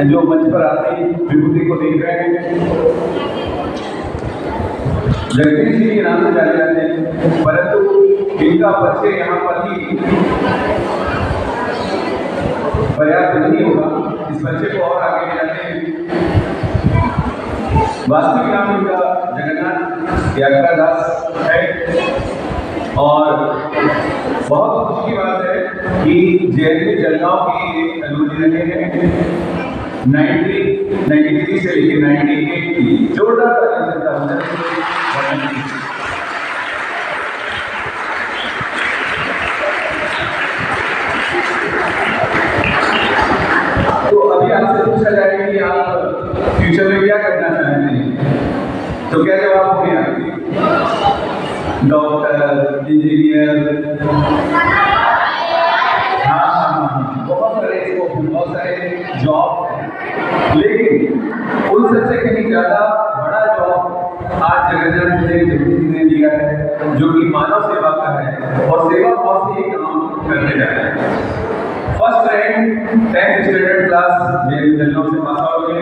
जो मंच पर आती विभूति को देख रहे हैं, जगदीश जी के नाम से जाने जाते हैं, परंतु इनका परिचय यहाँ पर ही पर्याप्त नहीं होगा। इस परिचय को और आगे ले जाते हैं। वास्तविक नाम इनका जगन्नाथ यात्रा दास है और बहुत खुशी की बात है कि जेएनयू जलगांव की अनुमति रहे हैं 1993 से लेकर 98 की जोरदार तो अभी आपसे पूछा जाए कि आप फ्यूचर में क्या करना चाहते हैं, तो क्या जवाब होंगे आपके? डॉक्टर, इंजीनियर, हाँ, बहुत सारे जॉब हैं, लेकिन उन सबसे कहीं ज़्यादा बड़ा जॉब आज जगन्नाथ जी ने दिया है, जो कि मानव सेवा का है और सेवा भाव से ये काम करने जा रहे हैं। First rank 10th standard class Jalgaon से पास आउट हुए,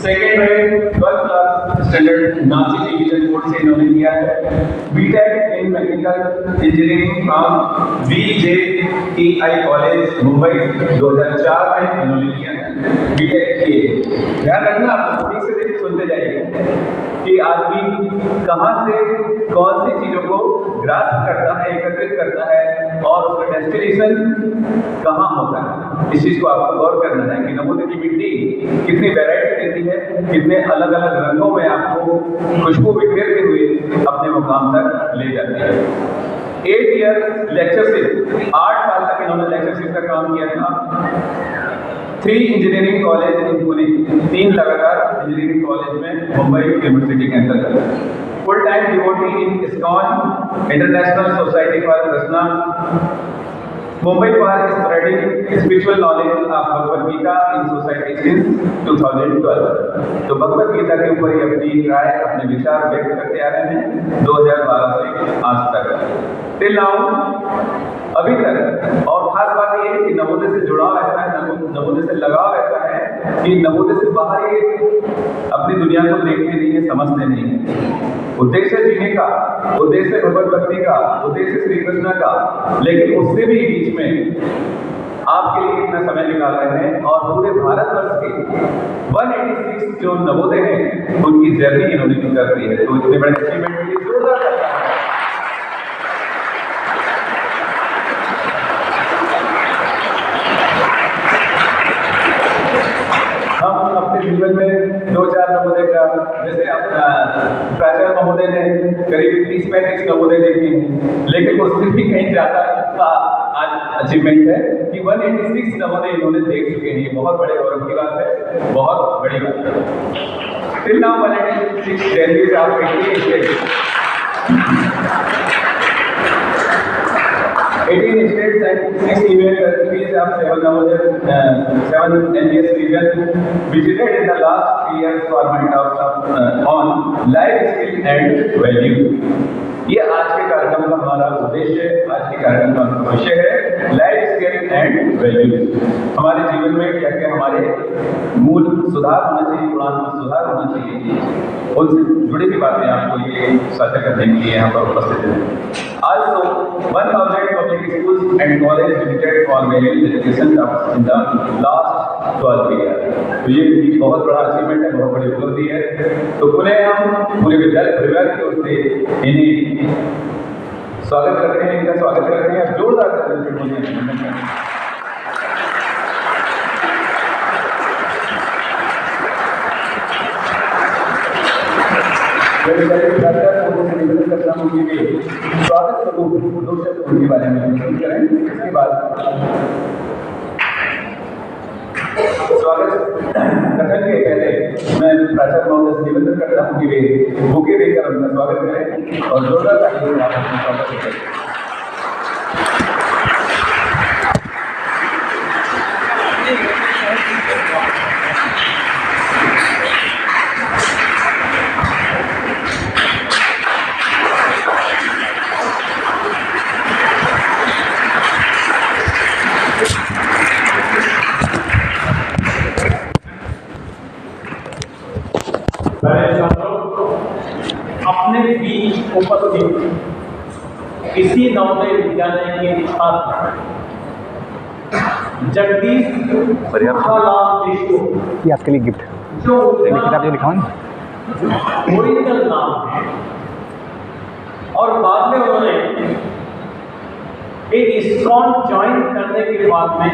second rank 12th class standard Nashik division board से इन्होंने किया है। BTech in mechanical engineering from VJTI college Mumbai 2004 में इन्होंने किया है। बीटेक किए, ध्यान रखना आप ठीक से सुनते जाइए कि आदमी कहाँ से कौन सी चीजों को ग्रास्प करता है, एकत्रित करता है और उसका डेस्टिनेशन कहाँ होता है। इस चीज को आपको गौर करना है कि नमूने की मिट्टी कितनी वैरायटी देती है, कितने अलग अलग रंगों में आपको खुशबू बिखेरते हुए अपने मुकाम तक ले जाती है। 8 ईयर लेक्चरशिप, 8 साल तक इन्होंने लेक्चरशिप का काम किया था। 3 इंजीनियरिंग कॉलेज इन पुणे, 3 लगातार इंजीनियरिंग कॉलेज में मुंबई यूनिवर्सिटी के अंतर्गत। Full time devotee in ISKCON international society for Krishna Mumbai for spreading spiritual knowledge of Bhagavad Gita in society since 2012। तो भगवद गीता के ऊपर ही अपनी राय, अपने विचार व्यक्त करते आ रहे हैं 2012 से आज तक टिल नाउ अभी तक। और खास बात यह है कि नवोदय से जुड़ाव ऐसा है, नवोदय से लगाव ऐसा है कि नवोदय से बाहर ये अपनी दुनिया को देखते नहीं है, समझते नहीं है। उद्देश्य जीने का, उद्देश्य भगवत भक्ति का, उद्देश्य श्री कृष्ण का, लेकिन उससे भी बीच में आपके लिए इतना समय निकाल रहे हैं और पूरे भारतवर्ष के 186 जो नवोदय हैं उनकी जर्नी इन्होंने कर दी है। तो इतने बड़े अचीवमेंट के लिए जोरदार करता है। हम अपने जीवन में 2-4 नवोदय का, जैसे प्राचार्य महोदय ने करीब 30-35 नवोदय देखे हैं, लेकिन उससे भी कहीं ज़्यादा आज अचीवमेंट है कि 186 नवोदय इन्होंने देख चुके हैं। ये बहुत बड़े गौरव की बात है, बहुत बड़ी बात है। Till now 186 dailies of 18 states 18 states and 6 union territories of 7 NBS region visited in the last 3 years for my talks on life skill and value। ये आज के कार्यक्रम का हमारा उद्देश्य है, आज के कार्यक्रम का विषय है लाइफ स्किल एंड वैल्यू। हमारे जीवन में क्या क्या हमारे मूल सुधार होना चाहिए, गुणात्मक सुधार होना चाहिए, उनसे जुड़ी हुई बातें आपको ये साझा करने के लिए यहाँ पर उपस्थित हैं। Also, 1000 public schools and colleges visited for value education in the last 12 years। तो ये भी बहुत बड़ा अचीवमेंट है, बहुत बड़ी उपलब्धि है। तो पुनः हम पूरे विद्यालय परिवार की ओर से इन्हें स्वागत करते हैं, इनका स्वागत करते हैं। जोरदार स्वागत स्वरूप 2 शब्द उनके बारे में करें। इसके बाद स्वागत कथन के पहले मैं प्राचार्य महोदय से निवेदन करता हूँ कि वे बुके देकर अपना स्वागत करें और जोरदार तालियों से आप अपना स्वागत करें। उपस्थित इसी नवोदय विद्यालय के छात्र जगदीश सुखालाल देशमुख, ये आपके लिए गिफ्ट जो किताब जो लिखा ओरिजिनल नाम है, और बाद में उन्होंने एक इस्कॉन ज्वाइन करने के बाद में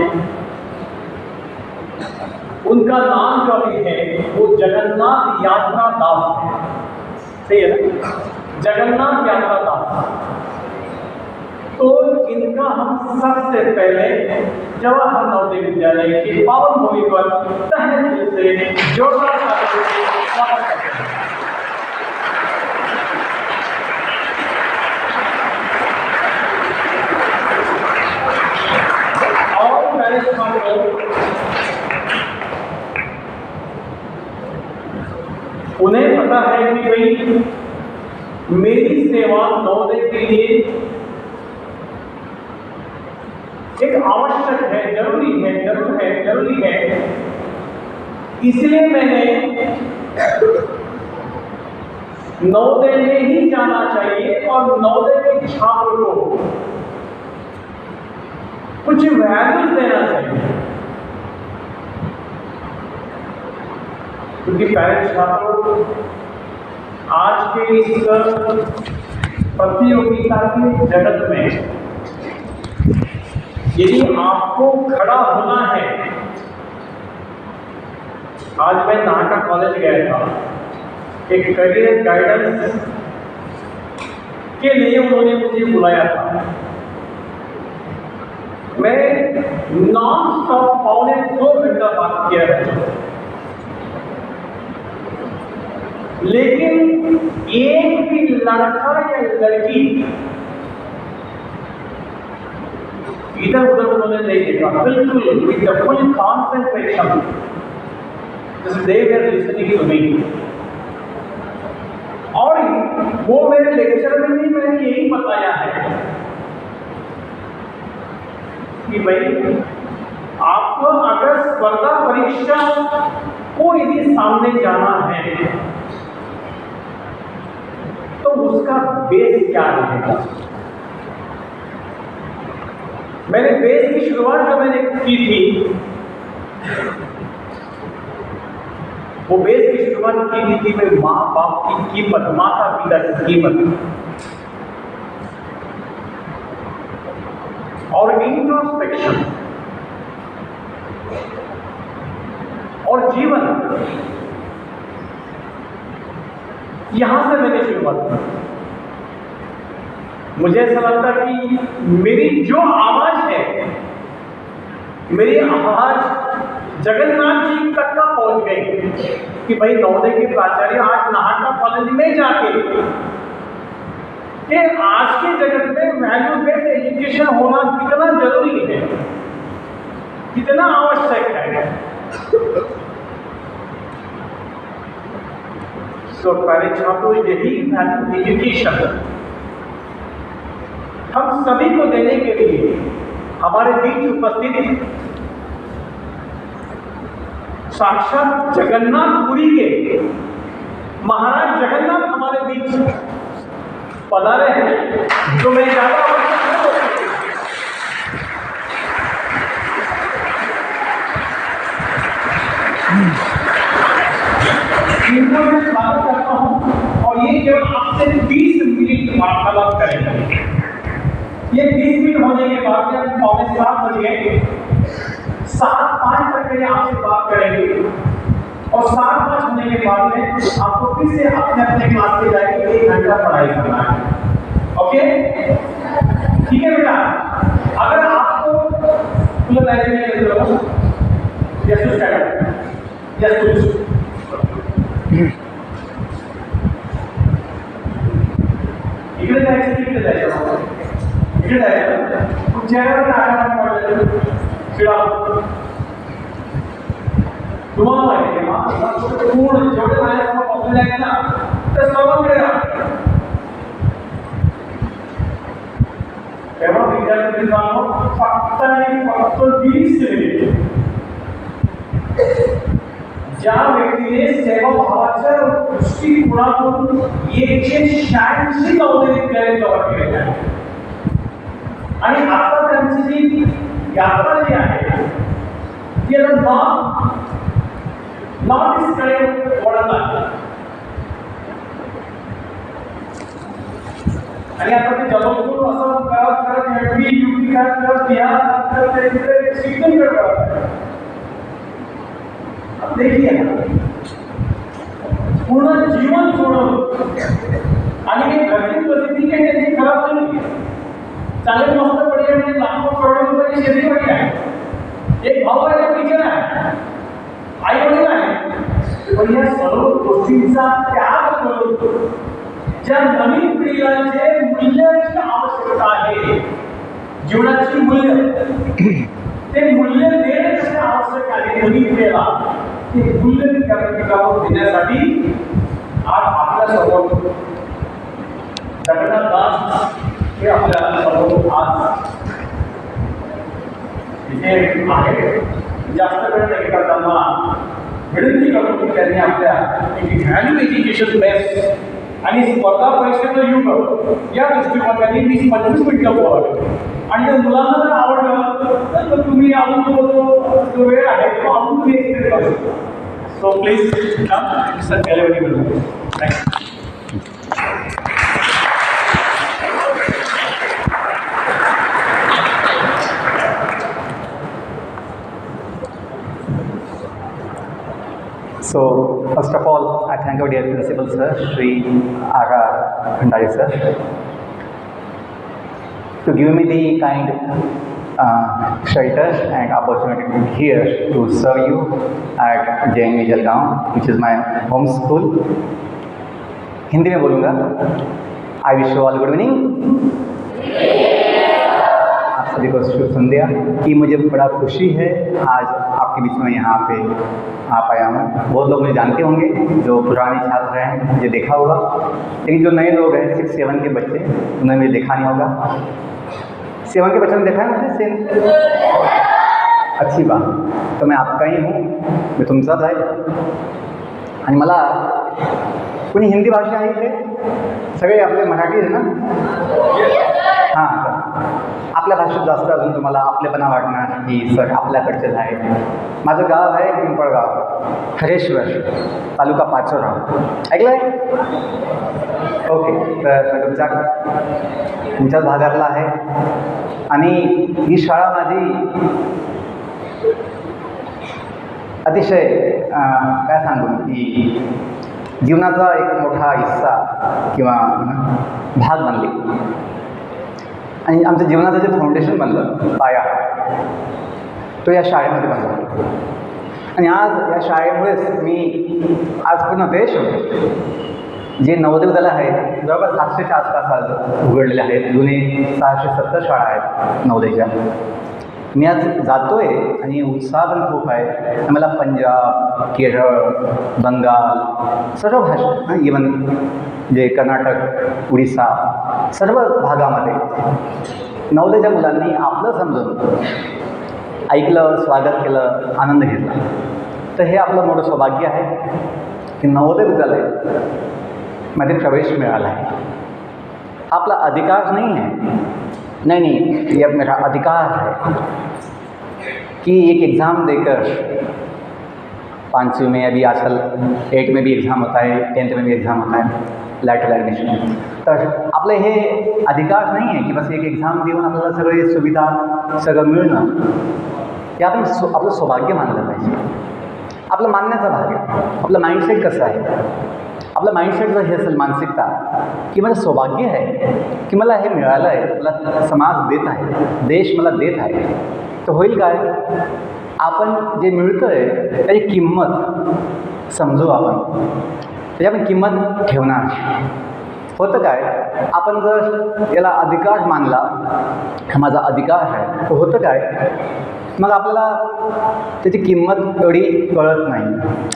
उनका नाम जो अभी है वो जगन्नाथ यात्रा दास है। सही है ना? जगन्नाथ यात्रा दास। तो इनका हम सबसे पहले जवाहर नवोदय विद्यालय के पावन भूमि पर तहे दिल से जोरदार स्वागत करते हैं। और पहले उन्हें पता है कि भाई मेरी सेवा नवोदय के लिए एक आवश्यक है, जरूरी है। इसलिए मैंने नवोदय में ही जाना चाहिए और नवोदय के छात्र को कुछ वैल्यूज देना चाहिए, क्योंकि प्यारे छात्रों, आज के इस प्रतियोगिता के जगत में यदि आपको खड़ा होना है, आज मैं नाहटा कॉलेज गया था, एक करियर गाइडेंस के लिए उन्होंने मुझे बुलाया था। मैं नॉन स्टॉप 2 घंटा बात किया है, लेकिन एक भी लड़का या लड़की इधर उधर उन्होंने नहीं देखा, बिल्कुल with the full concentration they were listening to me. और वो मेरे लेक्चर में भी मैंने यही बताया है कि भाई आपको अगर स्पर्धा परीक्षा को यदि सामने जाना है तो उसका बेस क्या रहेगा। मैंने बेस की शुरुआत जो मैंने की थी, वो बेस की शुरुआत की थी मेरे माँ बाप की कीमत, माता पिता की कीमत और इंट्रोस्पेक्शन और जीवन, यहां से मैंने शुरुआत की। मुझे ऐसा लगता कि मेरी जो आवाज है, मेरी आवाज जगन्नाथ जी तक का पहुंच गई कि भाई नवोदय के प्राचार्य आज नाहटा कॉलेज में जाके कि आज के जगत में वैल्यू बेस्ड एजुकेशन होना कितना जरूरी है, कितना आवश्यक है। तो प्यारे छात्रों, यही वैल्यू एजुकेशन हम सभी को देने के लिए हमारे बीच उपस्थित साक्षात जगन्नाथपुरी के महाराज जगन्नाथ हमारे बीच पधारे हैं। तो मैं ज्यादा इनको मैं स्वागत करता हूं और ये केवल आपसे 20 मिनट वार्तालाप करेंगे। ये 20 मिनट होने के बाद में 7:15 बज गए, 7:05 तक के आपसे बात करेंगे और 7:05 होने के बाद में आपको फिर से अपने अपने क्लास पे जाके 1 घंटा पढ़ाई करना है। ओके, ठीक है बेटा। अगर आपको मतलब ऐसे नहीं कर रहा हूं, जस्ट स्टार्ट, जस्ट इकडे जायचं, तिकडे जायचं, इकडे जायचं, चेहऱ्यावर आकार पडलेलं शिळा तुम्हाला माहिती आहे ना, पूर्ण जेवढे माझ्यासमोर बसलेले आहेत ना ते सर्वांकडे राहतात। तेव्हा विद्यार्थी मित्रांनो, फक्त आणि फक्त 20 मिनिट ज्या व्यक्तीने सेवाभावाच्या दृष्टिकोनातून 186 नवोदय विद्यालय कव्हर केलेले आहे आणि आता त्यांची जी यात्रा जी आहे ती नॉर्थ ईस्टकडे वळत आहे आणि आता ते जबलपूर असं करत एमपी यूपी करत बिहार करत सिक्कीमकडे वळत आहे. अब देखिए पूर्ण जीवन सोडून आणि हे घरची परिस्थिती काही त्यांची खराब नाही चांगले मस्त पडले म्हणजे लाखो करोडो रुपयाची शेती पडली आहे. एक भाऊ आहे तो टीचर आहे आई वडील आहे पण या सर्व गोष्टींचा त्याग करून ज्या नवीन पिढीला जे मूल्याची आवश्यकता आहे जीवनाची मूल्य ते मूल्य देणे कसे आवश्यक आहे नवीन पिढीला ते मूल्य देण्यासाठी आज आपल्या समोर जगन्नाथ दास हे आपल्या समोर आज इथे आहे. जास्त वेळ नाही करताना विनंती करतो की त्यांनी आपल्या एक व्हॅल्यू एज्युकेशन बेस्ट आणि स्पर्धा परीक्षेचं युग या दृष्टिकोनाने 20-25 मिनिटं बोलावे आणि जर मुलांना जर आवडलं तर तुम्ही अजून जो वेळ आहे तो अजून तुम्ही एक्सटेंड करू शकता. So please sir thank you. So, first of all, I thank our dear principal sir, Shri R.R. Bhandari sir, to give me the kind shelter and opportunity to here to serve you at JNV Jalgaon, which is my home school. Hindi में बोलूँगा. I wish you all good evening. आप सभी को शुभ संध्या. कि मुझे बड़ा खुशी है आज आपके बीच में यहाँ पे आ पाया हूँ. बहुत लोग मुझे जानते होंगे, जो पुराने छात्र हैं मुझे देखा होगा, लेकिन जो नए लोग हैं 6-7 के बच्चे उन्हें मुझे देखा नहीं होगा. 7 के बच्चों ने देखा है मुझे 7. अच्छी बात. तो मैं आपका ही हूँ, मी तुमचाच आहे. आणि मला कोणी हिंदी भाषा आहे इथे? सगळे आपले मराठी आहे ना? हां. आपल्या भाषेत जास्त अजून तुम्हाला आपलेपणा वाटणार की सर आपल्याकडचेच आहे. माझं गाव आहे पिंपळगाव, हरेश्वर, तालुका पाचोरा. ऐकलं आहे? ओके. तर तुमच्याच भागातला आहे आणि ही शाळा माझी अतिशय काय सांगू की जीवनाचा एक मोठा हिस्सा किंवा भाग बनली आणि आमच्या जीवनाचं जे फाउंडेशन बनलं, पाया, तो या शाळेमध्ये बनला. आणि आज या शाळेमुळेच मी आज पूर्ण देश जे नवोदय विद्यालय आहेत जवळपास 700च्या आसपास आज उघडलेले आहेत. जुने 670 शाळा आहेत नवोदयच्या. मी आज जातो आहे आणि उत्साह पण खूप आहे. मला पंजाब, केरळ, बंगाल सर्व भाषा, इवन जे कर्नाटक, उडिसा सर्व भागामध्ये नवोदयच्या मुलांनी आपलं समजून ऐकलं, स्वागत केलं, आनंद घेतला. तर हे आपलं मोठं सौभाग्य आहे की नवोदय विद्यालयामध्ये प्रवेश मिळाला आहे. आपला अधिकार नहीं है, नहीं, ये मेरा अधिकार है कि एक एग्ज़ाम देकर 5वीं में, अभी आजकल 8 में भी एग्ज़ाम होता है, 10th में भी एग्ज़ाम होता है, लॅटरल ॲडमिशन. तर आपलं हे अधिकार नाही आहे की बस एक एक्झाम देऊन आपल्याला सगळे सुविधा सगळं मिळणं. हे आपण आपलं सौभाग्य मानलं पाहिजे. आपलं मानण्याचा भाग आहे. आपलं माइंडसेट कसं आहे, आपलं माइंडसेट जर हे असेल, मानसिकता की माझं सौभाग्य आहे की मला हे मिळालं आहे, मला समाज देत आहे, देश मला देत आहे, तर होईल काय, आपण जे मिळतं आहे त्याची किंमत समजू, आपण त्याची आपण किंमत ठेवणार. होतं काय, आपण जर याला अधिकार मानला, हा माझा अधिकार आहे, तर होतं काय, मग आपल्याला त्याची किंमत एवढी कळत नाही.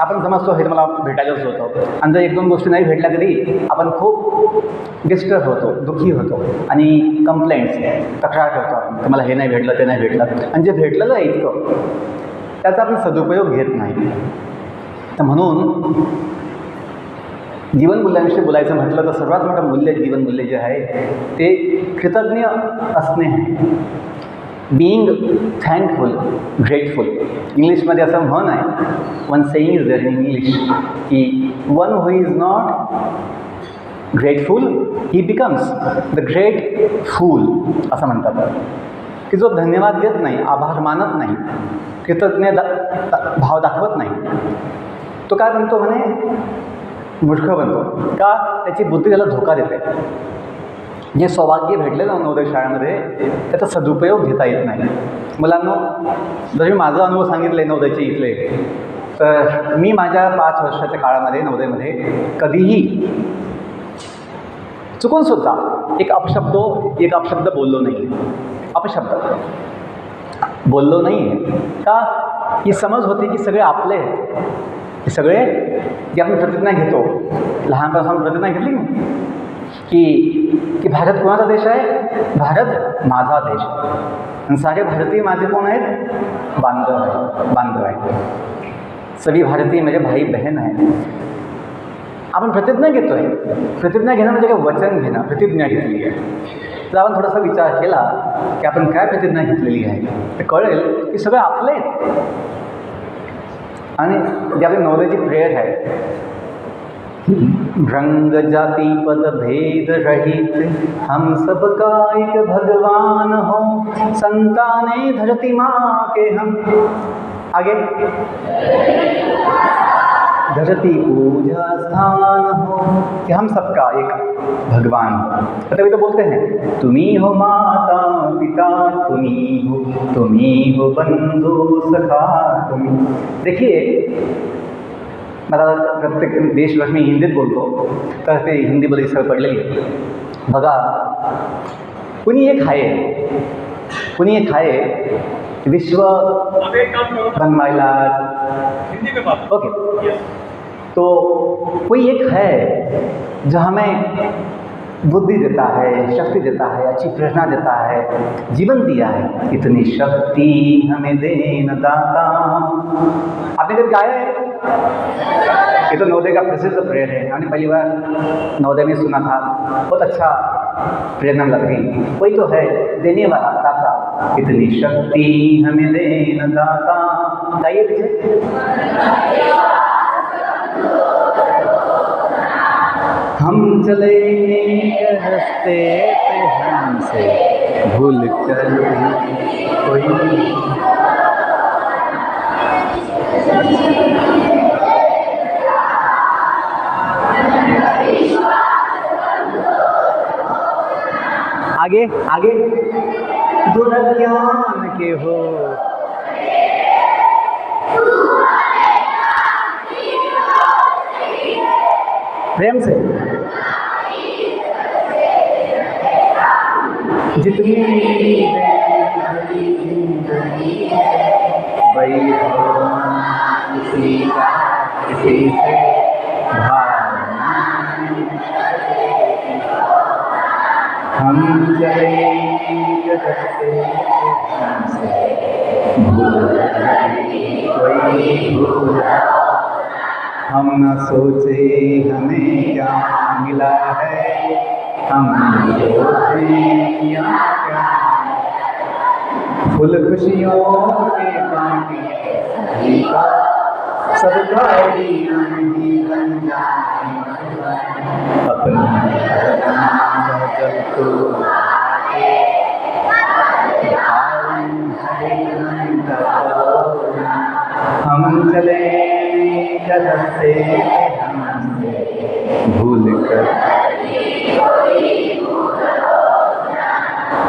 आपण समजतो हे मला भेटायचंच होतं, आणि जर 1-2 गोष्टी नाही भेटल्या कधी आपण खूप डिस्टर्ब होतो, दुःखी होतो आणि कंप्लेंट्स, तक्रार करतो आपण की मला हे नाही भेटलं, ते नाही भेटलं. आणि जे भेटलेलं आहे इतकं त्याचा आपण सदुपयोग घेत नाही. तर म्हणून जीवनमूल्यांविषयी बोलायचं म्हटलं तर सर्वात मोठं मूल्य जीवनमूल्य जे आहे ते कृतज्ञ असणे आहे. Being thankful, grateful. इंग्लिशमध्ये असं म्हण आहे, one saying is there in English, की one who is not grateful he becomes the great fool, असं म्हणतात. की जो धन्यवाद देत नाही, आभार मानत नाही, कृतज्ञ भाव दाखवत नाही, तो काय बनतो म्हणे, मूर्ख बनतो. का? त्याची बुद्धी त्याला धोका देते. जे सौभाग्य भेटले ना नवोदय शाळेमध्ये, त्याचा सदुपयोग घेता येत नाही. मुलांनो, जर मी माझा अनुभव सांगितले नवोदयचे इथले, तर मी माझ्या 5 वर्षाच्या काळामध्ये नवोदयमध्ये कधीही चुकूनसुद्धा एक अपशब्द बोललो नाही. अपशब्द बोललो नाही. का? ही समज होती की सगळे आपले आहेत. हे सगळे जे आपण प्रतिज्ञा घेतो, लहानपणापासून प्रतिज्ञा घेतली की भारत कोणाचा देश आहे? भारत माझा देश आहे. आणि सारे भारतीय माझे कोण आहेत? बांधव आहेत. सभी भारतीय म्हणजे भाई बहन आहे. आपण प्रतिज्ञा घेतो आहे. प्रतिज्ञा घेणं म्हणजे काय? वचन घेणं. प्रतिज्ञा घेतली आहे. जर आपण थोडासा विचार केला की आपण काय प्रतिज्ञा घेतलेली आहे, तर कळेल की सगळं आपले आहेत. आणि जे आपली नवोदयची प्रेयर आहे, रंग जाति पद भेद रहित हम सबका एक भगवान हो, संताने धरती माँ के हम. आगे, धरती पूजा स्थान हो, कि हम सबका एक भगवान हो. तभी तो बोलते हैं, तुम्ही हो माता पिता, तुम्ही हो बंधु सखा तुम्ही. देखिए, मला प्रत्येक देशभर मी हिंदीत बोलतो, तर ते हिंदीमध्ये सर पडलेली आहे. बघा, कुणी एक आहे विश्व बनवायला. ओके, तो कोई एक है जो हमें बुद्धि देता है, शक्ति देता है, अच्छी प्रेरणा देता है, जीवन दिया है. इतनी शक्ति हमें देन दाता. आपने जब गाया है, ये तो नवोदय का प्रसिद्ध प्रेयर है. हमने पहली बार नवोदय में सुना था, बहुत अच्छा प्रेरणा लग गई. कोई तो है देने वाला, दाता. इतनी शक्ति हमें देन दाता. गाइए पीछे. हम चले रास्ते पे हमसे भूल कर कोई. आगे दुर्ज्ञान के हो, प्रेम से. जितनी भाई किसी का किसी से हम चले कोई भूल, हम न सोचे हमें क्या मिला है, हम सोचे क्या फुल खुशियों के पानी सबका जीवन ही बन जाए. अपना जब तो हम चले रास्ते हमसे भूल कर.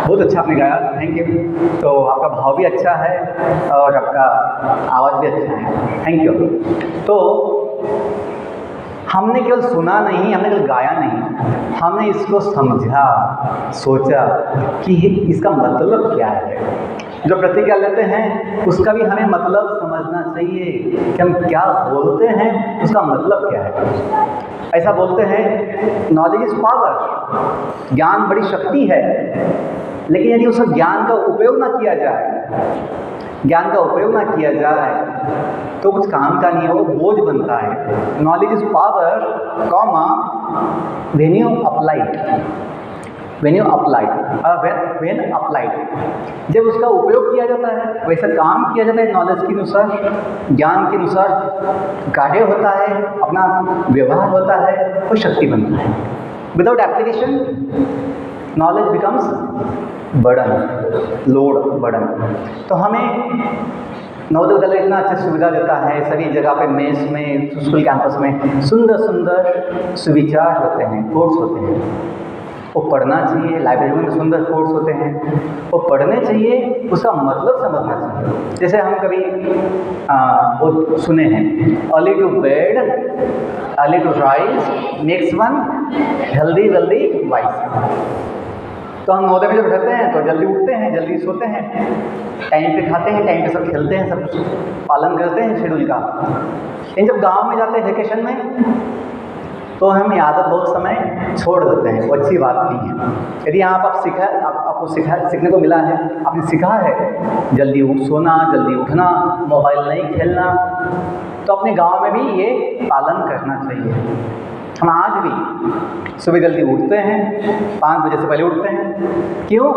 बहुत अच्छा आपने गाया, थैंक यू. तो आपका भाव भी अच्छा है और आपका आवाज़ भी अच्छा है, थैंक यू. तो हमने केवल सुना नहीं, हमने केवल गाया नहीं, हमने इसको समझा, सोचा कि इसका मतलब क्या है. जो प्रतिज्ञा लेते हैं उसका भी हमें मतलब समझना चाहिए कि हम क्या बोलते हैं, उसका मतलब क्या है. ऐसा बोलते हैं नॉलेज इज़ पावर, ज्ञान बड़ी शक्ति है, लेकिन यदि उस ज्ञान का उपयोग ना किया जाए, ज्ञान का उपयोग ना किया जाए तो कुछ काम का नहीं है, वो बोझ बनता है। Knowledge is power, comma when you applied, when applied, जब उसका उपयोग किया जाता है, वैसा काम किया जाता है नॉलेज के अनुसार, ज्ञान के अनुसार, कार्य होता है, अपना व्यवहार होता है, वो शक्ति बनता है। Without application knowledge becomes burden, load, burden. तो हमें नवोदय विद्यालय इतना अच्छा सुविधा देता है, सभी जगह पे मेस में, स्कूल कैंपस में सुंदर सुंदर सुविचार होते हैं, कोर्स होते हैं, वो पढ़ना चाहिए। लाइब्रेरी में सुंदर कोर्स होते हैं, वो पढ़ने चाहिए, उसका मतलब समझना चाहिए। जैसे हम कभी वो सुने हैं, early to bed early to rise next one healthy wealthy wise. तो हम नवोदय में जब रहते हैं तो जल्दी उठते हैं, जल्दी सोते हैं, टाइम पे खाते हैं, टाइम पे सब खेलते हैं, सब पालन करते हैं शेड्यूल का। लेकिन जब गांव में जाते हैं वेकेशन में तो हम ये आदत बहुत समय छोड़ देते हैं, वो अच्छी बात नहीं है। यदि आप आपको सीखने को मिला है, आपने सीखा है जल्दी सोना, जल्दी उठना, मोबाइल नहीं खेलना, तो अपने गाँव में भी ये पालन करना चाहिए। हम आज भी सुबह जल्दी उठते हैं, 5 बजे से पहले उठते हैं। क्यों?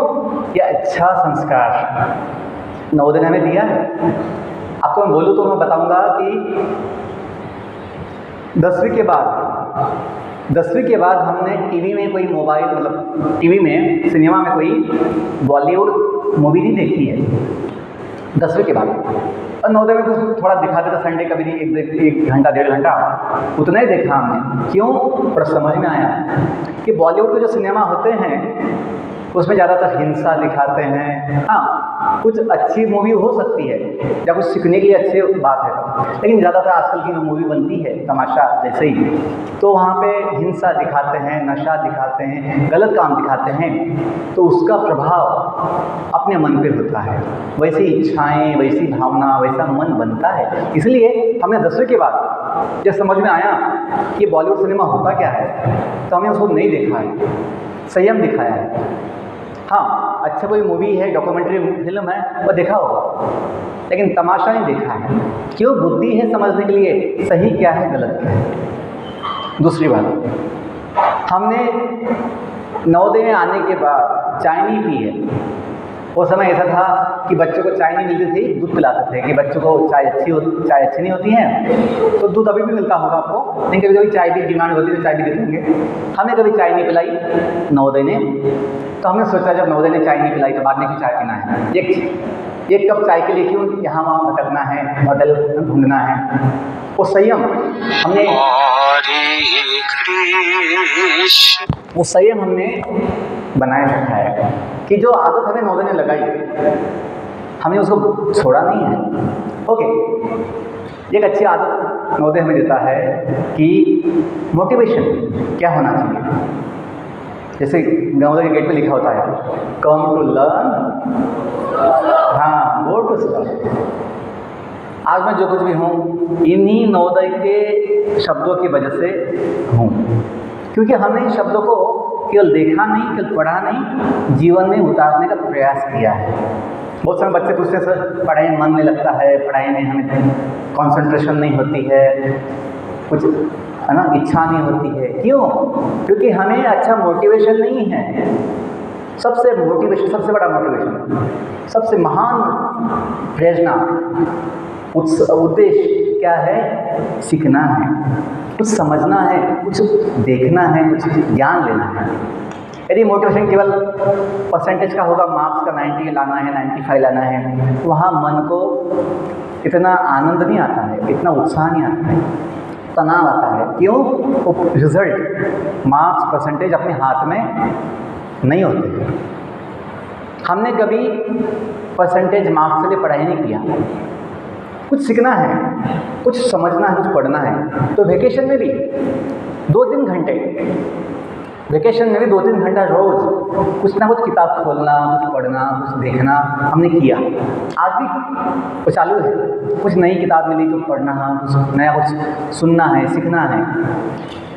ये अच्छा संस्कार नवोदय ने हमें दिया है। आपको मैं बोलूँ तो मैं बताऊंगा कि 10वीं के बाद हमने टीवी में कोई मोबाइल, मतलब टीवी में, सिनेमा में कोई बॉलीवुड मूवी नहीं देखी है 10वीं के बाद। और नवोदय में कुछ थोड़ा दिखाते थे, संडे कभी नहीं, 1 घंटा 1.5 घंटा उतना ही देखा हमने। क्यों? थोड़ा समझ में आया कि बॉलीवुड के जो सिनेमा होते हैं उसमें ज़्यादातर हिंसा दिखाते हैं। हाँ, कुछ अच्छी मूवी हो सकती है या कुछ सीखने के लिए अच्छी बात है, लेकिन ज़्यादातर आजकल की जो मूवी बनती है तमाशा जैसे ही, तो वहाँ पे हिंसा दिखाते हैं, नशा दिखाते हैं, गलत काम दिखाते हैं, तो उसका प्रभाव अपने मन पे होता है। वैसी इच्छाएँ, वैसी भावना, वैसा मन बनता है। इसलिए हमें 10वीं के बाद जब समझ में आया कि बॉलीवुड सिनेमा होता क्या है, तो हमने उसको नहीं देखा है, संयम दिखाया है। हाँ, अच्छा कोई मूवी है, डॉक्यूमेंट्री फिल्म है, वो देखा होगा, लेकिन तमाशा नहीं देखा है। क्यों? बुद्धि है समझने के लिए सही क्या है, गलत क्या है। दूसरी बात, हमने नवोदय में आने के बाद चाय नहीं पी है। वो समय ऐसा था कि बच्चों को चाय नहीं मिलती थी, दूध पिलाते थे कि बच्चों को चाय अच्छी नहीं होती है, तो दूध अभी भी मिलता होगा आपको, लेकिन कभी कभी चाय भी डिमांड होती है तो चाय भी देते होंगे। हमने कभी चाय नहीं पिलाई नवोदय ने, तो हमने सोचा जब नवोदय ने चाय नहीं पिलाई तो बाद में क्यों चाय पीना है, एक कप चाय के लिए क्यों यहाँ वहाँ भटकना है, होटल ढूंढना है। वो संयम हमने बनाए रखा है कि जो आदत हमें नवोदय ने लगाई, हमने उसको छोड़ा नहीं है। ओके, एक अच्छी आदत नवोदय हमें देता है कि मोटिवेशन क्या होना चाहिए। जैसे नवोदय के गेट पे लिखा होता है, कम टू लर्न, हाँ, गो टू स्टडी। आज मैं जो कुछ भी हूँ इन्हीं नवोदय के शब्दों की वजह से हूँ, क्योंकि हमने इन शब्दों को केवल देखा नहीं, केवल पढ़ा नहीं, जीवन में उतारने का प्रयास किया है। बहुत सारे बच्चे पूछते हैं, सर पढ़ाई में मन नहीं लगता है, पढ़ाई में हमें कंसंट्रेशन नहीं होती है, कुछ है ना, इच्छा नहीं होती है। क्यों? क्योंकि हमें अच्छा मोटिवेशन नहीं है। सबसे बड़ा मोटिवेशन, सबसे महान प्रेरणा, उद्देश्य क्या है? सीखना है, कुछ समझना है, कुछ देखना है, कुछ ज्ञान लेना है। यदि मोटिवेशन केवल परसेंटेज का होगा, मार्क्स का 90 लाना है, 95 लाना है, तो वहाँ मन को इतना आनंद नहीं आता है, इतना उत्साह नहीं आता है, तनाव आता है। क्यों? वो रिजल्ट, मार्क्स, परसेंटेज अपने हाथ में नहीं होते हैं। हमने कभी परसेंटेज मार्क्स के लिए पढ़ाई नहीं किया। कुछ सीखना है, कुछ समझना है, कुछ पढ़ना है, तो वेकेशन में भी 2-3 घंटे, वेकेशन में भी 2-3 घंटा रोज़ कुछ ना कुछ किताब खोलना, कुछ पढ़ना, कुछ देखना हमने किया। आज भी वो चालू है, कुछ नई किताब मिली तो पढ़ना है, कुछ नया कुछ सुनना है, सीखना है।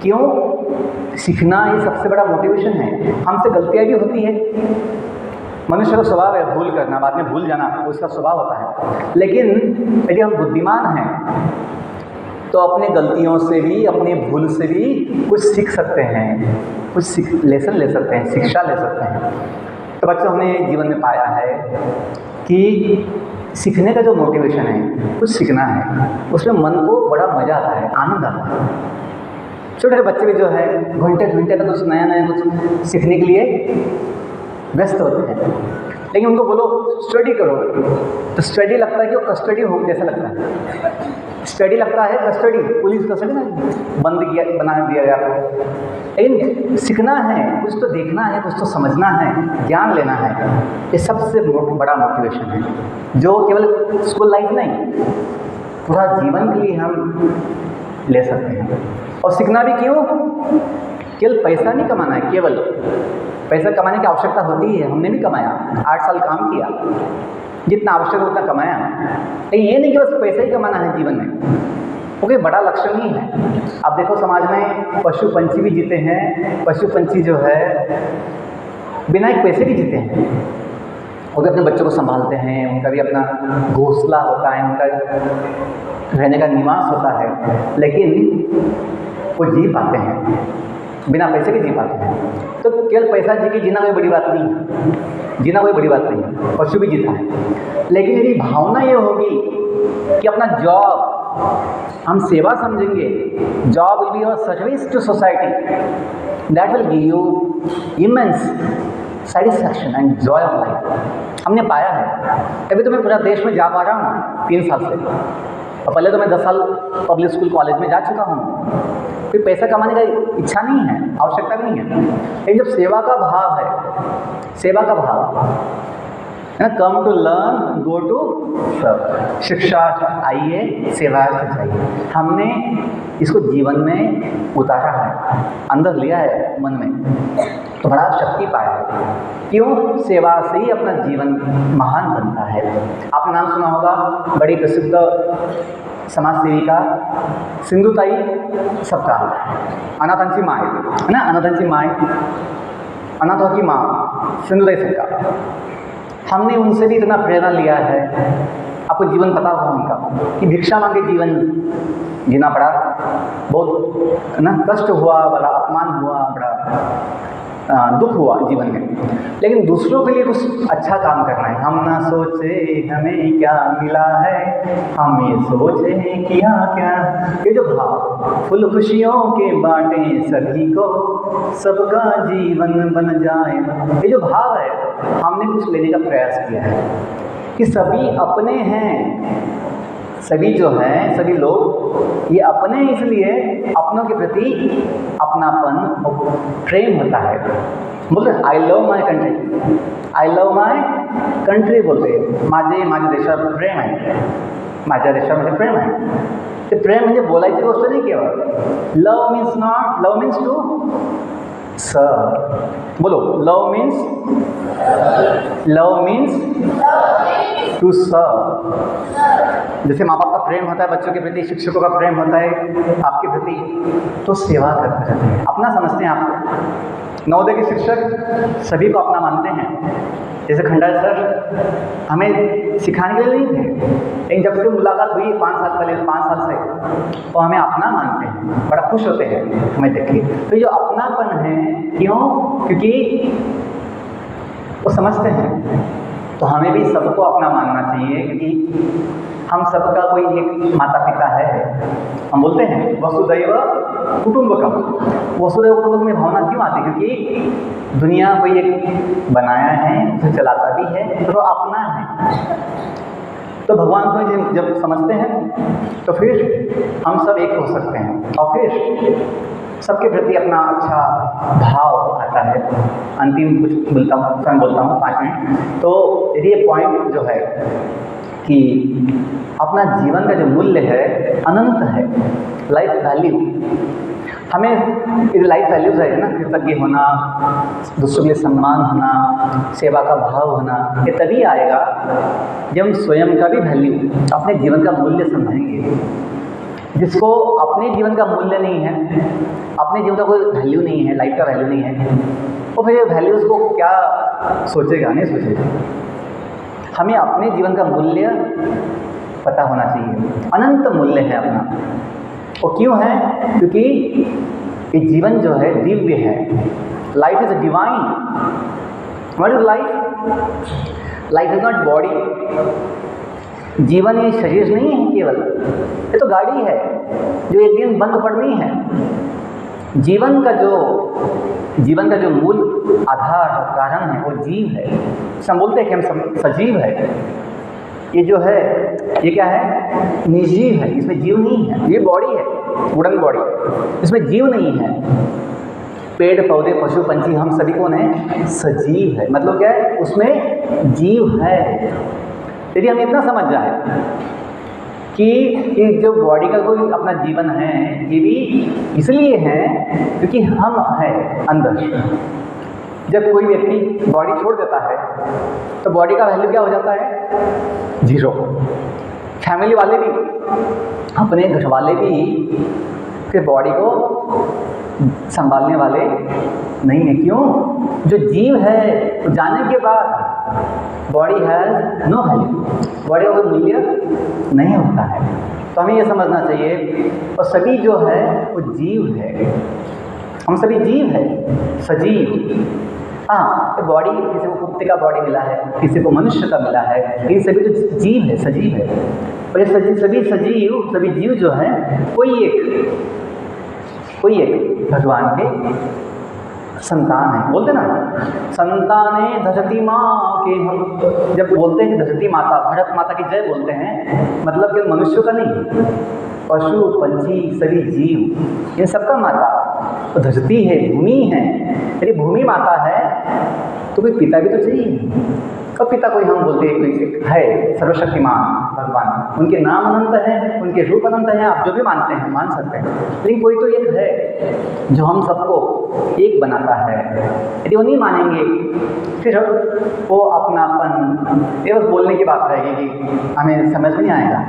क्यों? सीखना ये सबसे बड़ा मोटिवेशन है। हमसे गलतियाँ भी होती है, मनुष्य का स्वभाव है भूल करना, बाद में भूल जाना, वो उसका स्वभाव होता है। लेकिन यदि हम बुद्धिमान हैं तो अपनी गलतियों से भी, अपनी भूल से भी कुछ सीख सकते हैं, कुछ लेसन ले सकते हैं, शिक्षा ले सकते हैं। तो बच्चों, हमने जीवन में पाया है कि सीखने का जो मोटिवेशन है, कुछ सीखना है, उसमें मन को बड़ा मज़ा आता है, आनंद आता है। छोटे छोटे बच्चे भी जो है घंटे घंटे तक कुछ नया नया कुछ सीखने के लिए व्यस्त होते हैं, लेकिन उनको बोलो स्टडी करो तो स्टडी लगता है कि वो कस्टडी होम जैसा लगता है। स्टडी लगता है कस्टडी, पुलिस कस्टडी ना, बंद किया बना दिया गया आपको। लेकिन सीखना है, कुछ तो देखना है, कुछ तो समझना है, ज्ञान लेना है। ये सबसे बड़ा मोटिवेशन है जो केवल स्कूल लाइफ नहीं, पूरा जीवन के लिए हम ले सकते हैं। और सीखना भी क्यों? केवल पैसा नहीं कमाना है, केवल पैसा कमाने की आवश्यकता होती है, हमने भी कमाया, 8 साल काम किया, जितना आवश्यक है उतना कमाया। लेकिन ये नहीं कि बस पैसा ही कमाना है जीवन में, वो कोई बड़ा लक्ष्य नहीं है। अब देखो समाज में पशु पंछी भी जीते हैं, पशु पंछी जो है बिना एक पैसे के जीते हैं, वो भी अपने बच्चों को संभालते हैं, उनका भी अपना घोंसला होता है, उनका रहने का निवास होता है, लेकिन वो जी पाते हैं, बिना पैसे के जी पाते हैं। तो केवल पैसा जी के जीना कोई बड़ी बात नहीं है, जीना कोई बड़ी बात नहीं है, पशु भी जीता है। लेकिन यदि भावना ये होगी कि अपना जॉब हम सेवा समझेंगे, job will be your service to society, that will give you immense satisfaction and joy of life. हमने पाया है, तभी तो मैं पूरा देश में जा पा रहा हूँ 3 साल से, और पहले तो मैं 10 साल पब्लिक स्कूल कॉलेज में जा चुका हूँ। कोई पैसा कमाने का इच्छा नहीं है, आवश्यकता भी नहीं है, लेकिन जब सेवा का भाव है, सेवा का भाव है ना, come to learn go to serve, शिक्षा आइए सेवार्थ जाइए, हमने इसको जीवन में उतारा है, अंदर लिया है मन में, तो बड़ा शक्ति पाया है। क्यों? सेवा से ही अपना जीवन महान बनता है। आपने नाम सुना होगा बड़ी प्रसिद्ध समाज सेविका सिंधुताई सपकाळ, अनाथांची माय है ना, अनाथांची माय, अनाथों की माँ सिंधुताई सपकाळ। हमने उनसे भी इतना प्रेरणा लिया है। आपको जीवन पता होगा उनका कि भिक्षा मांगे जीवन जीना पड़ा, बहुत ना कष्ट हुआ, बड़ा अपमान हुआ, बड़ा दुख हुआ जीवन में, लेकिन दूसरों के लिए कुछ अच्छा काम करना है। हम ना सोचे हमें क्या मिला है, हम ये सोचे किया क्या, ये जो भाव, फुल खुशियों के बांटे सभी को, सबका जीवन बन जाए, ये जो भाव है, हमने कुछ लेने का प्रयास किया है कि सभी अपने हैं, सभी जो हैं, सभी लोग ये अपने, इसलिए अपनों के प्रति अपनापन और प्रेम होता है। बोलते I love my country, I love my country बोलते, माझ्या देशावर प्रेम आहे, माझ्या देशामध्ये प्रेम आहे। ते प्रेम म्हणजे बोलायची गोष्ट नाही केवळ, love means not, love means to serve, बोलो लव मीन्स टू सर्व। जैसे माँ बाप का प्रेम होता है बच्चों के प्रति, शिक्षकों का प्रेम होता है आपके प्रति, तो सेवा करते रहते हैं, अपना समझते हैं आपको। नवोदय के शिक्षक सभी को अपना मानते हैं, जैसे खंडारी सर हमें सिखाने के लिए नहीं थे, लेकिन जब से मुलाकात हुई 5 साल पहले, 5 साल से, तो हमें अपना मानते हैं, बड़ा खुश होते हैं हमें देख के। तो जो अपनापन है, क्यों? क्योंकि वो समझते हैं, तो हमें भी सबको अपना मानना चाहिए, क्योंकि हम सबका कोई एक माता पिता है। हम बोलते हैं वसुदैव कुटुंबकम, वसुदैव कुटुंबकम में भावना क्यों आती है? क्योंकि दुनिया कोई एक बनाया है, उसे चलाता भी है, तो वो अपना है। तो भगवान को जब समझते हैं तो फिर हम सब एक हो सकते हैं, और फिर सबके प्रति अपना अच्छा भाव आता है। अंतिम कुछ बोलता हूँ, स्वयं बोलता हूँ 5 मिनट। तो ये पॉइंट जो है कि अपना जीवन का जो मूल्य है अनंत है, लाइफ वैल्यू। हमें ये लाइफ वैल्यूज है ना, कृतज्ञ होना, दूसरों के लिए सम्मान होना, सेवा का भाव होना, ये तभी आएगा जब हम स्वयं का भी वैल्यू, अपने जीवन का मूल्य समझेंगे। जिसको अपने जीवन का मूल्य नहीं है, अपने जीवन का कोई वैल्यू नहीं है, लाइफ का वैल्यू नहीं है, वो फिर वैल्यूज़ को क्या सोचेगा, नहीं सोचेगा। हमें अपने जीवन का मूल्य पता होना चाहिए, अनंत मूल्य है अपना। वो क्यों है? क्योंकि ये जीवन जो है दिव्य है। Life is divine. What is life? Life is not body. जीवन ये शरीर नहीं है केवल, ये तो गाड़ी है जो एक दिन बंद पड़नी है। जीवन का जो मूल आधार और कारण है वो जीव है। हम बोलते हैं कि हम सजीव है। ये जो है ये क्या है? निर्जीव है, इसमें जीव नहीं है। ये बॉडी है, वुडन बॉडी, इसमें जीव नहीं है। पेड़ पौधे पशु पंछी हम सभी कौन है? सजीव है। मतलब क्या है? उसमें जीव है। यदि हम इतना समझ जाए कि ये जो बॉडी का कोई अपना जीवन है, ये भी इसलिए है क्योंकि हम हैं अंदर। जब कोई व्यक्ति बॉडी छोड़ देता है तो बॉडी का वैल्यू क्या हो जाता है? 0। फैमिली वाले भी, अपने घर वाले भी फिर बॉडी को संभालने वाले नहीं है। क्यों? जो जीव है वो जाने के बाद body has no value, body का कोई मूल्य नहीं होता है। तो हमें ये समझना चाहिए। और सभी जो है वो जीव है, हम सभी जीव है, सजीव। हाँ, तो बॉडी किसी को कुत्ते का बॉडी मिला है, किसी को मनुष्य का मिला है, ये सभी तो जीव है, सजीव है। और ये सभी जीव जो है कोई एक भगवान के संतान है। बोलते ना, संताने धरती माँ के हम जब बोलते हैं धरती माता, भारत माता की जय बोलते हैं, मतलब कि मनुष्यों का नहीं, पशु पंछी सभी जीव इन सबका माता तो धरती है, भूमि है। यदि भूमि माता है तो कोई पिता भी तो चाहिए। और पिता कोई हम बोलते हैं कोई है सर्वशक्तिमान भगवान, उनके नाम अनंत हैं, उनके रूप अनंत हैं। आप जो भी मानते हैं मान सकते हैं, लेकिन कोई तो एक है जो हम सबको एक बनाता है। यदि वो नहीं मानेंगे फिर वो अपनापन ये बस बोलने की बात रहेगी कि हमें समझ में नहीं आएगा।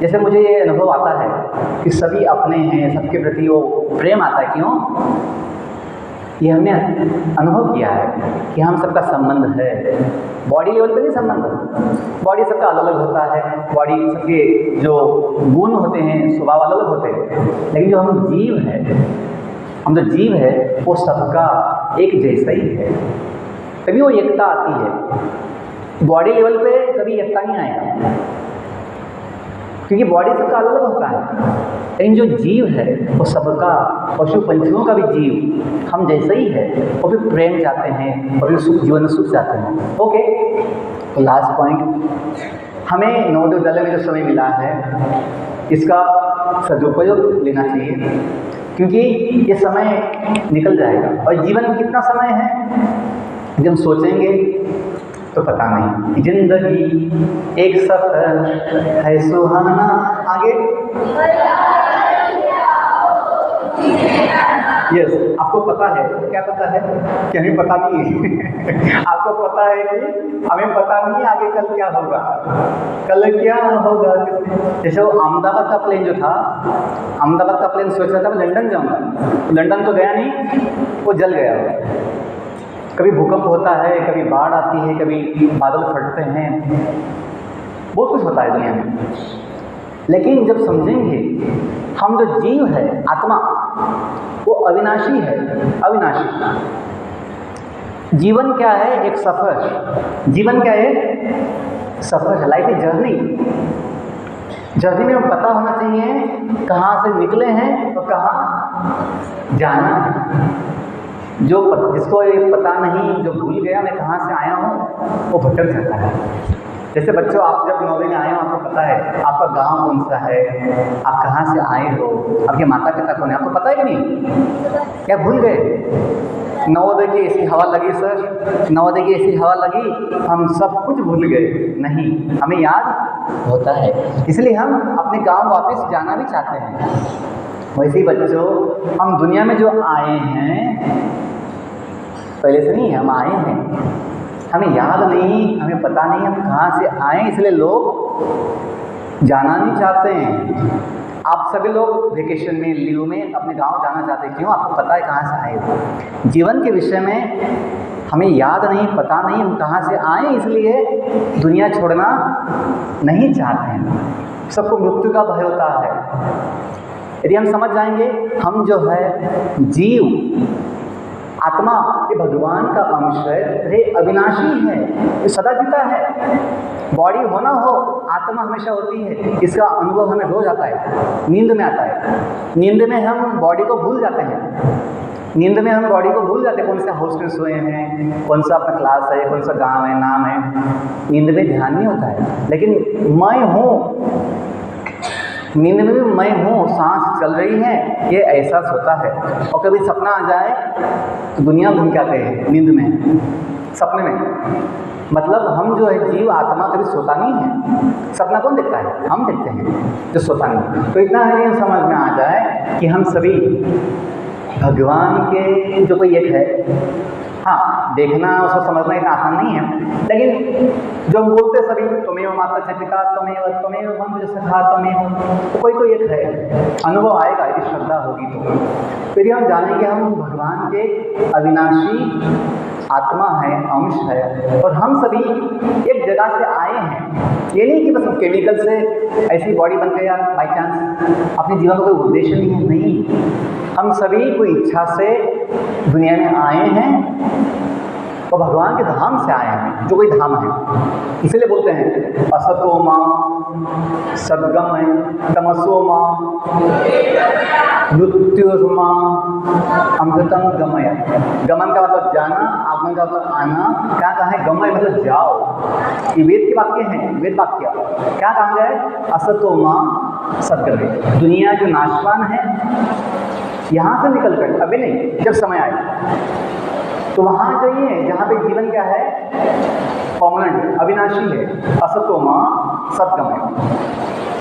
जैसे मुझे ये अनुभव आता है कि सभी अपने हैं, सबके प्रति वो प्रेम आता है। क्यों? ये हमने अनुभव किया है कि हम सबका संबंध है। बॉडी लेवल पे नहीं संबंध, बॉडी सबका अलग अलग होता है, बॉडी सबके जो गुण होते हैं स्वभाव अलग अलग होते हैं, लेकिन जो हम जीव है, हम जो जीव है वो सबका एक जैसा ही है। तभी वो एकता आती है। बॉडी लेवल पे कभी एकता नहीं आएगा क्योंकि बॉडी सबका अलग अलग होता है, लेकिन जो जीव है वो सबका, पशु पंछियों का भी जीव हम जैसे ही है, वो भी प्रेम चाहते हैं और भी सुख, जीवन में सुख चाहते हैं। ओके, तो लास्ट पॉइंट, हमें नवोदय विद्यालय में जो समय मिला है इसका सदुपयोग लेना चाहिए, क्योंकि ये समय निकल जाएगा। और जीवन में कितना समय है जब हम सोचेंगे तो पता नहीं। जिंदगी एक सफर है सुहाना। आगे यस, आपको पता है, क्या पता है कि हमें पता नहीं है आपको पता है कि हमें पता नहीं आगे कल क्या होगा, कल क्या होगा। जैसे वो अहमदाबाद का प्लेन जो था, अहमदाबाद का प्लेन सोच रहा था मैं लंदन जाऊँगा, लंदन तो गया नहीं, वो जल गया। कभी भूकंप होता है, कभी बाढ़ आती है, कभी बादल फटते हैं, बहुत कुछ होता है दुनिया में। लेकिन जब समझेंगे हम जो जीव है, आत्मा, वो अविनाशी है, अविनाशी। जीवन क्या है? एक सफ़र। जीवन क्या है? सफ़र है। Life is journey. जर्नी में पता होना चाहिए कहाँ से निकले हैं और कहाँ जाना है। जिसको ये पता नहीं, जो भूल गया मैं कहाँ से आया हूँ, वो भटक जाता है। जैसे बच्चों, आप जब नवोदय में आए हो आपको पता है आपका गांव कौन सा है, आप कहाँ से आए हो, आपके माता पिता कौन है, आपको पता है कि नहीं? क्या भूल गए? नवोदय की ऐसी हवा लगी सर, नवोदय की ऐसी हवा लगी, हम सब कुछ भूल गए। नहीं, हमें याद होता है, इसलिए हम अपने गाँव वापस जाना भी चाहते हैं। वैसे ही बच्चों, हम दुनिया में जो आए हैं पहले से नहीं, हम आए हैं, हमें याद नहीं, हमें पता नहीं हम कहाँ से आए, इसलिए लोग जाना नहीं चाहते हैं। आप सभी लोग वेकेशन में, लीव में अपने गांव जाना चाहते हैं, क्यों? आपको पता है कहाँ से आए हो। जीवन के विषय में हमें याद नहीं, पता नहीं हम कहाँ से आए, इसलिए दुनिया छोड़ना नहीं चाहते हैं। सबको मृत्यु का भय होता है। यदि हम समझ जाएंगे हम जो है जीव, आत्मा ये भगवान का अंश है, ये अविनाशी है, ये सदा जीता है। बॉडी होना हो, आत्मा हमेशा होती है। इसका अनुभव हमें रोज आता है, नींद में आता है। नींद में हम बॉडी को भूल जाते हैं। नींद में हम बॉडी को भूल जाते हैं, कौन से हाउस में सोए हैं, कौन सा अपना क्लास है, कौन सा गांव है, नाम है। नींद में ध्यान नहीं होता है, लेकिन मैं हूँ, नींद में भी मैं हूँ, सांस चल रही है, ये एहसास होता है। और कभी सपना आ जाए तो दुनिया घूम के आते हैं नींद में, सपने में। मतलब हम जो है जीव आत्मा कभी सोता नहीं है। सपना कौन देखता है? हम देखते हैं जो सोता नहीं। तो इतना है कि समझ में आ जाए कि हम सभी भगवान के जो कोई एक है। हाँ, देखना उसको समझना इतना आसान नहीं है, लेकिन जो हम बोलते सभी त्वमेव माता च पिता त्वमेव बंधु सखा त्वमेव, तो कोई एक है। अनुभव आएगा यदि श्रद्धा होगी तो। फिर हम जानेंगे हम भगवान के अविनाशी आत्मा है, अंश है, और हम सभी एक जगह से आए हैं। ये नहीं कि बस केमिकल से ऐसी बॉडी बन गया बाई चांस, अपने जीवन का कोई उद्देश्य नहीं है। नहीं, हम सभी कोई इच्छा से दुनिया में आए हैं और भगवान के धाम से आए हैं, जो कोई धाम है। इसलिए बोलते हैं असतो मां सद्गमय तमसो मां मृत्युर्मा अमृतम गमय। गमन का मतलब जाना, आगमन का मतलब आना। क्या कहा है? गमय मतलब जाओ। ये वेद के वाक्य हैं, वेद वाक्य। क्या कहा गया है? असतो मां सद्गमय। दुनिया जो नाशवान है, यहाँ से निकल कर, अभी नहीं, जब समय आए तो वहाँ जाइए जहाँ पे जीवन क्या है? परमानेंट, अविनाशी है। असतो मां सद्गमय।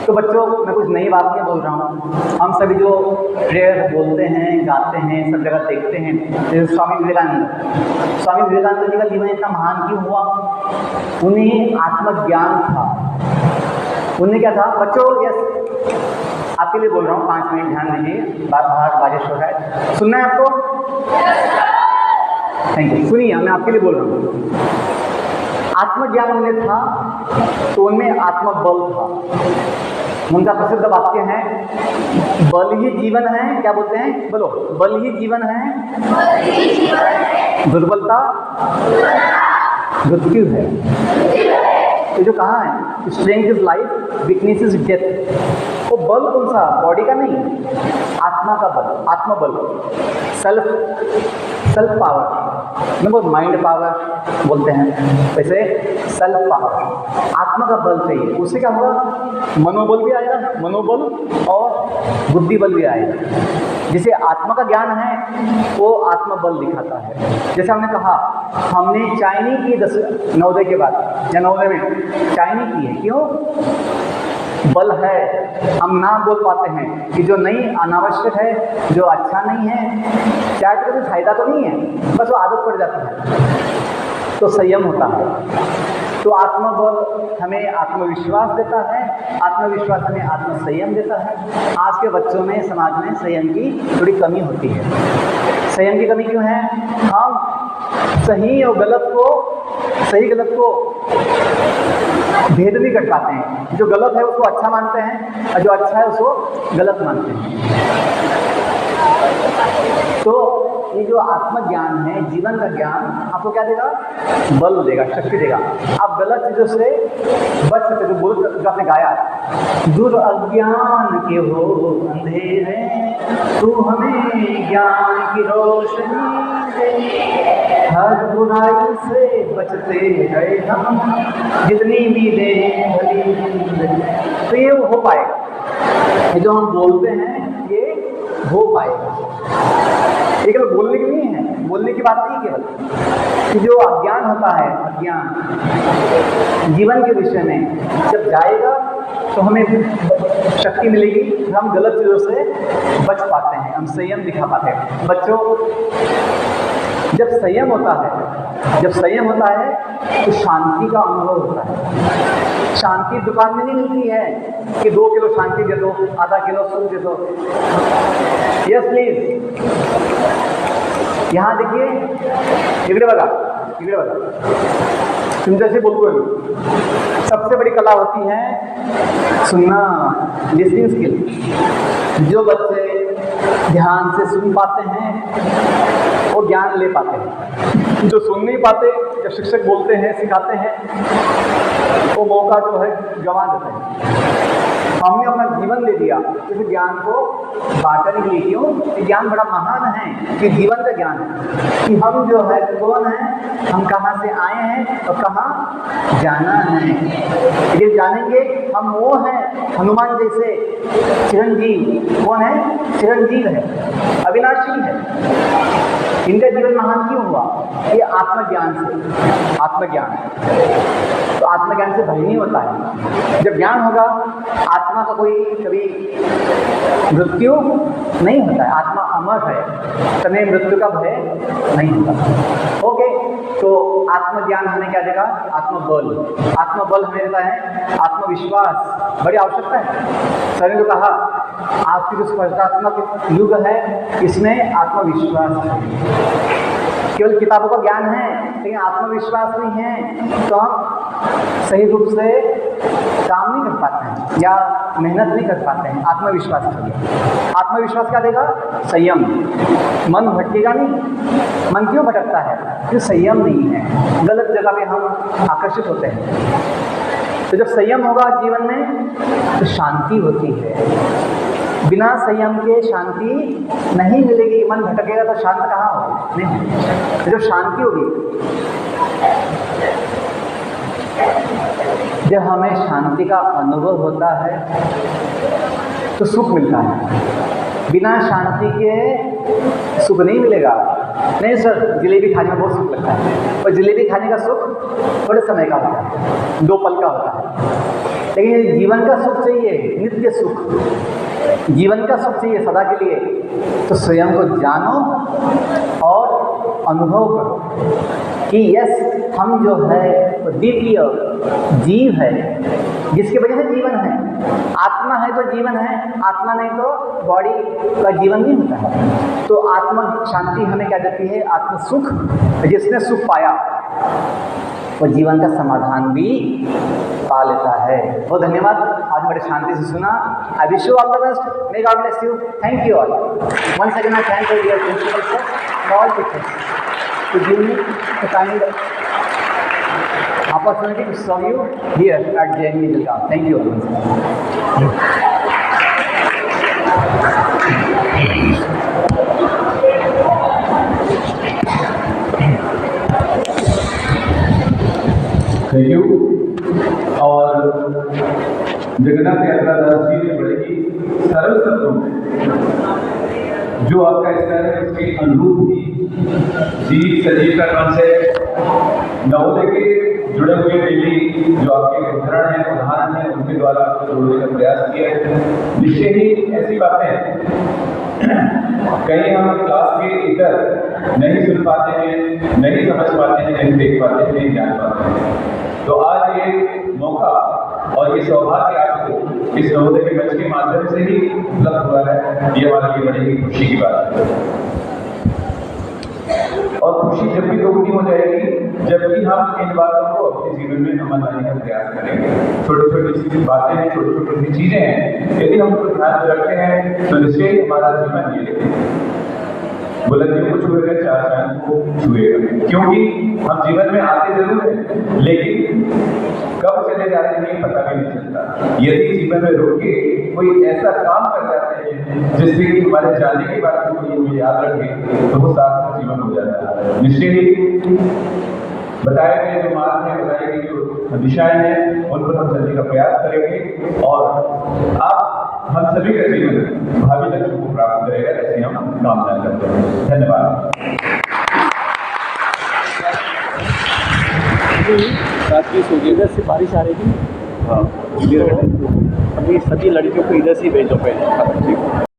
तो बच्चों, मैं कुछ नई बात नहीं बोल रहा हूँ। हम सभी जो प्रेयर बोलते हैं, गाते हैं, सब जगह देखते हैं, जैसे स्वामी विवेकानंद जी का जीवन इतना महान क्यों हुआ? उन्हें आत्मज्ञान था। उन्हें क्या था? बच्चों, यस, आपके लिए बोल रहा हूँ, 5 मिनट ध्यान दीजिए, बाहर बारिश हो रहा है, सुनना है आपको? Thank you. सुनिए, मैं आपके लिए बोल रहा हूँ। आत्मज्ञान उन्हें था तो उनमें आत्मबल था। उनका प्रसिद्ध वाक्य है, बल ही जीवन है। क्या बोलते हैं? बोलो, बल ही जीवन है, दुर्बलता मृत्यु है। ये जो कहा है, strength is life, weakness is death. वो बल कौन सा? बॉडी का नहीं, आत्मा का बल, आत्मबल, सेल्फ पावर। वो माइंड पावर बोलते हैं, वैसे सेल्फ पावर, आत्मा का बल चाहिए। उससे क्या होगा? मनोबल भी आएगा, मनोबल, और बुद्धि बल भी आएगा। जिसे आत्मा का ज्ञान है वो आत्मबल दिखाता है। जैसे हमने कहा, हमने चाय नहीं की नवोदय के बाद, या नवोदय में चाय नहीं की है। क्यों? बल है। हम ना बोल पाते हैं कि जो नहीं, अनावश्यक है, जो अच्छा नहीं है, चाय का कोई फायदा तो नहीं है, बस वो आदत पड़ जाती है। तो संयम होता है। तो आत्मबल हमें आत्मविश्वास देता है, आत्मविश्वास हमें आत्मसंयम देता है। आज के बच्चों में, समाज में संयम की थोड़ी कमी होती है। संयम की कमी क्यों है? हम सही और गलत को, सही गलत को भेद नहीं कर पाते हैं। जो गलत है उसको अच्छा मानते हैं, और जो अच्छा है उसको गलत मानते हैं। तो ये जो आत्मज्ञान है, जीवन का ज्ञान, आपको क्या देगा? बल देगा, शक्ति देगा। आप गलत चीज़ों से बच सकते। जो आपने गाया, दूर अज्ञान के हो अंधेरे, तू हमें ज्ञान की रोशनी दे, हर बुराई से बचते गए हम, जितनी भी दे भली। तो ये हो पाएगा। ये जो हम बोलते हैं ये हो पाएगा। ये केवल बोलने की नहीं है, बोलने की बात नहीं केवल, कि जो अज्ञान होता है, अज्ञान जीवन के विषय में जब जाएगा तो हमें शक्ति मिलेगी, हम गलत चीज़ों से बच पाते हैं, हम संयम दिखा पाते हैं। बच्चों, जब संयम होता है तो शांति का अनुभव होता है। शांति दुकान में नहीं मिलती है कि 2 किलो शांति दे दो, आधा किलो सुख दे दो। यस प्लीज, यहाँ देखिए, इकडे बघा, तुमच्याशी बोलतोय मी। सबसे बड़ी कला होती है सुनना, लिसनिंग स्किल। जो बच्चे ध्यान से सुन पाते हैं वो ज्ञान ले पाते हैं। जो सुन नहीं पाते, जब शिक्षक बोलते हैं, सिखाते हैं, वो मौका जो है गंवा देते हैं। हमने अपना जीवन दे दिया इस ज्ञान को बांटने के लिए। क्यों? ये ज्ञान बड़ा महान है, कि जीवन का ज्ञान है कि हम जो है कौन है, हम कहाँ से आए हैं और कहाँ जाना है। ये जानेंगे हम वो हैं हनुमान जैसे चिरंजीव। कौन है? चिरंजीव है, अविनाशी है। इनका जीवन महान क्यों हुआ? ये आत्मज्ञान से। आत्मज्ञान, तो आत्मज्ञान से भय नहीं होता है। जब ज्ञान होगा, आत्मा का कोई कभी मृत्यु नहीं होता है, आत्मा अमर है, तने मृत्यु का भय नहीं होता। ओके, तो आत्मज्ञान हमें क्या देगा? आत्मबल। आत्मबल हमें देता है आत्मविश्वास, बड़ी आवश्यकता है। सर ने तो कहा आपकी जो स्पर्धात्मक युग है, इसमें आत्मविश्वास है। केवल किताबों का ज्ञान है लेकिन आत्मविश्वास नहीं है, तो हम सही रूप से काम नहीं कर पाते हैं या मेहनत नहीं कर पाते हैं। आत्मविश्वास चाहिए। आत्मविश्वास क्या देगा? संयम। मन भटकेगा नहीं। मन क्यों भटकता है? क्योंकि संयम नहीं है, गलत जगह पे हम आकर्षित होते हैं। तो जब संयम होगा जीवन में तो शांति होती है। बिना संयम के शांति नहीं मिलेगी। मन भटकेगा तो शांत कहाँ होगा? नहीं। तो जब शांति होगी, जब हमें शांति का अनुभव होता है तो सुख मिलता है। बिना शांति के सुख नहीं मिलेगा। नहीं सर, जलेबी खाने में बहुत सुख लगता है, और जलेबी खाने का सुख थोड़े समय का होता है, 2 पल का होता है। लेकिन जीवन का सुख चाहिए, नित्य सुख, जीवन का सुख चाहिए सदा के लिए, तो स्वयं को जानो और अनुभव करो कि यस, हम जो है वो दिव्य जीव है, जिसकी वजह से जीवन है। आत्मा है तो जीवन है, आत्मा नहीं तो बॉडी का जीवन नहीं होता है। तो आत्मा शांति हमें क्या देती है? आत्म सुख। जिसने सुख पाया वो जीवन का समाधान भी पा लेता है। बहुत धन्यवाद, आज बड़े शांति से सुना। I wish you all the best, may God bless you. Thank you all. Once again I thank you dear principal sir, all teachers to give me the kind opportunity to serve you here at JNU Jalgaon. Thank you very much. Thank you. और जगन्नाथ यात्रा दास जी ने बड़े ही सरल शब्दों में जो आपका स्तर है उसकी अनुरूप ही जीव सजीव का कॉन्सेप्ट, नवोदय के जुड़े हुए डेली जो आपके उदाहरण है, उदाहरण है, उनके द्वारा आपको जोड़ने का प्रयास किया है। निश्चय ही ऐसी बातें कहीं हम क्लास के इधर नहीं सुन पाते हैं, नहीं समझ पाते हैं, नहीं देख पाते हैं, नहीं जान पाते हैं। तो आज ये मौका और ये सौभाग्य आपको इस नवोदय के मंच के माध्यम से ही उपलब्ध हुआ है, ये हमारे लिए बड़ी ही खुशी की बात है। और खुशी जब भी दोगुनी हो जाएगी जबकि हम इन बातों को अपने जीवन में अमल लाने का प्रयास करेंगे। छोटी छोटी बातें हैं, छोटी छोटी चीजें हैं, यदि हम उनको ध्यान में रखते हैं तो निश्चय ही हमारा जीवन ये बुलंदियों को छुएगा, चार चांद को छुएगा। क्योंकि हम जीवन में आते जरूर हैं लेकिन कब चले जाते हैं पता भी नहीं चलता। यदि जीवन में रुक के कोई ऐसा काम कर जाते हैं जिससे कि हमारे जाने के बाद कोई याद रखे तो वो सार्थक जीवन हो जाता है। निश्चय ही बताए गए जो मार्ग है, बताए गए जो दिशाएं हैं, उन पर हम चलने का प्रयास करेंगे और आप हम सभी का जीवन भावी लक्ष्यों को प्राप्त करेगा, ऐसी हम कामना करते हैं। धन्यवाद। रात की इधर से बारिश आ रही थी। हाँ, अभी सभी लड़कियों को इधर से ही भेजो पहले, ठीक।